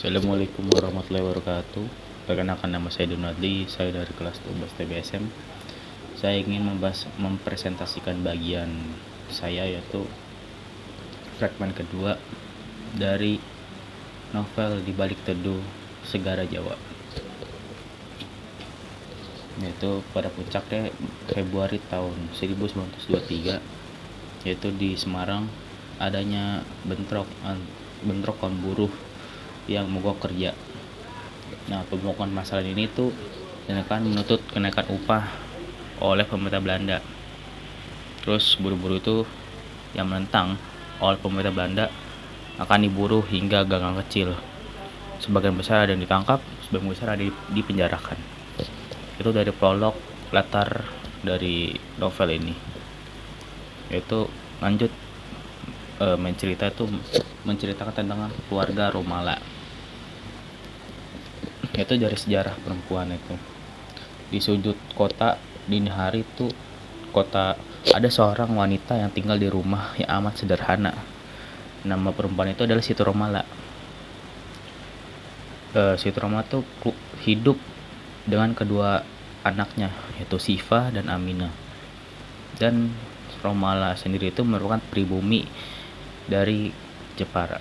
Assalamualaikum warahmatullahi wabarakatuh. Perkenalkan, nama saya Donadli, saya dari kelas 12 TBSM. Saya ingin mempresentasikan bagian saya, yaitu fragmen kedua dari novel Di Balik Teduh Segara Jawa, yaitu pada puncaknya Februari tahun 1923, yaitu di Semarang adanya bentrok kaum buruh yang mogok kerja. Nah, pemogokan masalah ini tuh akan menuntut kenaikan upah oleh pemerintah Belanda. Terus buruh-buruh itu yang menentang oleh pemerintah Belanda akan diburu hingga gang kecil. Sebagian besar ada yang ditangkap, sebagian besar ada dipenjarakan. Itu dari prolog latar dari novel ini. Yaitu lanjut menceritakan tentang keluarga Romala. Itu dari sejarah perempuan itu. Di sudut kota dini hari itu ada seorang wanita yang tinggal di rumah yang amat sederhana. Nama perempuan itu adalah Siti Romala. Siti Romala itu hidup dengan kedua anaknya, yaitu Siva dan Amina. Dan Romala sendiri itu merupakan pribumi dari Jepara,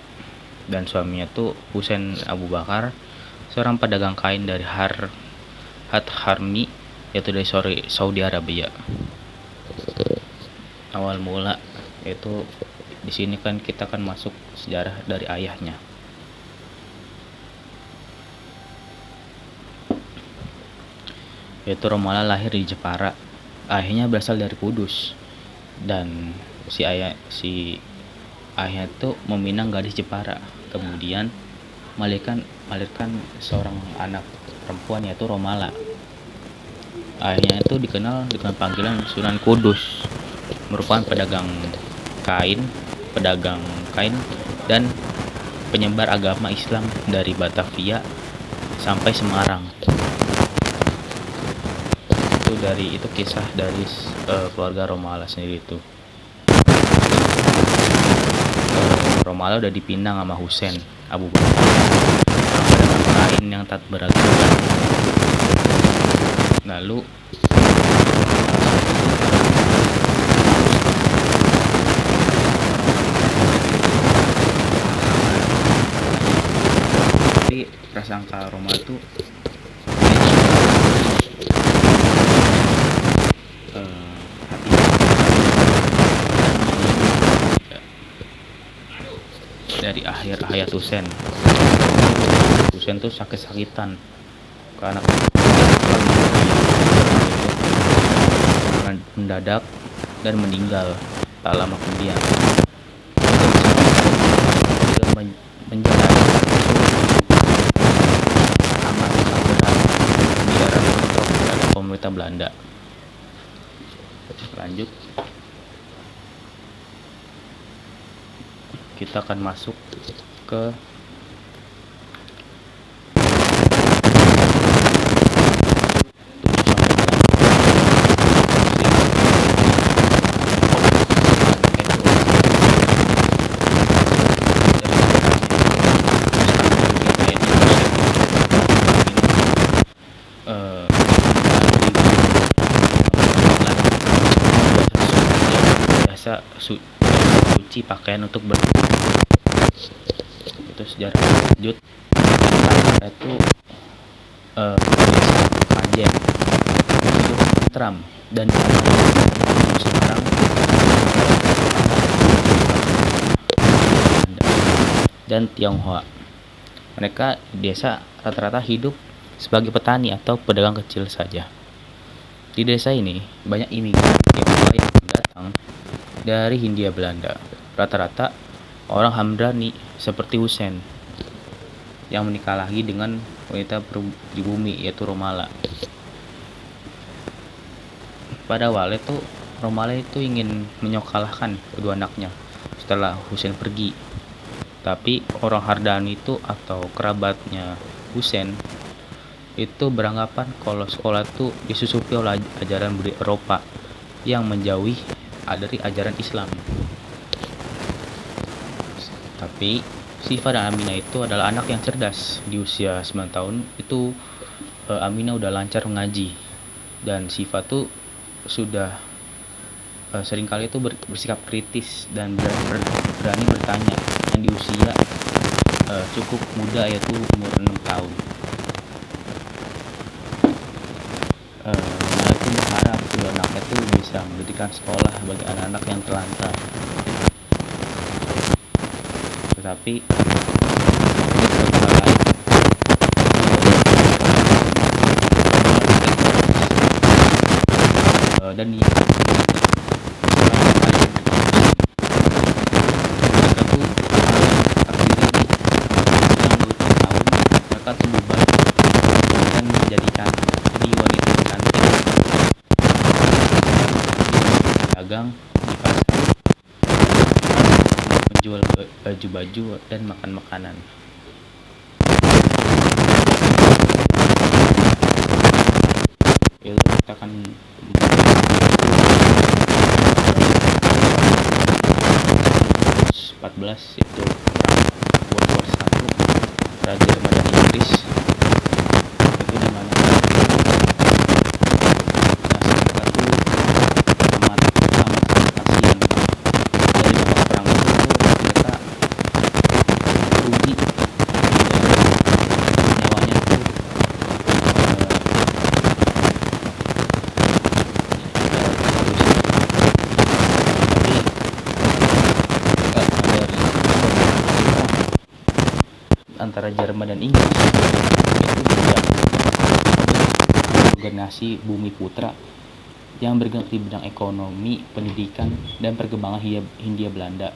dan suaminya itu Husain Abu Bakar, seorang pedagang kain dari Harmi, yaitu dari Saudi Arabia. Awal mula yaitu di sini kan kita akan masuk sejarah dari ayahnya. Yaitu Romala lahir di Jepara. Ayahnya berasal dari Kudus, dan si ayahnya itu meminang gadis Jepara, kemudian melahirkan seorang anak perempuan, yaitu Romala. Ayahnya itu dikenal dengan panggilan Sunan Kudus, merupakan pedagang kain dan penyebar agama Islam dari Batavia sampai Semarang. Itu kisah dari keluarga Romala sendiri itu. Romala udah dipinang sama Husain Abu Bakar, pedagang kain yang tak beragama. Lalu prasangka Romala itu dari akhir hayat Husain tuh sakit-sakitan karena mendadak dan meninggal tak lama kemudian. Menjalani amat berat di era bentrok terhadap pemerintah Belanda. Lanjut, kita akan masuk ke suci pakaian untuk itu sejarah. Lanjut, itu Panjen itu Tram dan Semarang dan Tionghoa. Mereka di desa rata-rata hidup sebagai petani atau pedagang kecil saja. Di desa ini banyak imigran yang datang dari Hindia Belanda. Rata-rata orang Hamdani seperti Husain yang menikah lagi dengan wanita pribumi, yaitu Romala. Pada awalnya tuh Romala itu ingin menyokalahkan kedua anaknya setelah Husain pergi. Tapi orang Hardani itu atau kerabatnya Husain itu beranggapan kalau sekolah itu disusupi oleh ajaran budaya Eropa yang menjauhi dari ajaran Islam. Tapi Siva dan Amina itu adalah anak yang cerdas. Di usia 9 tahun itu Amina udah lancar mengaji, dan Siva tuh sudah seringkali itu bersikap kritis dan berani bertanya, yang di usia cukup muda, yaitu umur 6 tahun. Nah, itu berharap kedua anaknya tuh bisa mendirikan sekolah bagi anak-anak yang terlantar. Tetapi dan niat mereka tuh berubah dan menjadikan jadi wanita cantik dagang di pasar, menjual baju-baju dan makan makanan. Itu kita akan 14, yaitu World War I, Raja Jerman dan Inggris, itu dimana amat kasihan dari dampak perang itu. Mereka rugi, nyawanya tuh antara Jerman dan Inggris itu berjalan organisasi Bumi Putra yang bergerak di bidang ekonomi, pendidikan, dan perkembangan Hindia Belanda.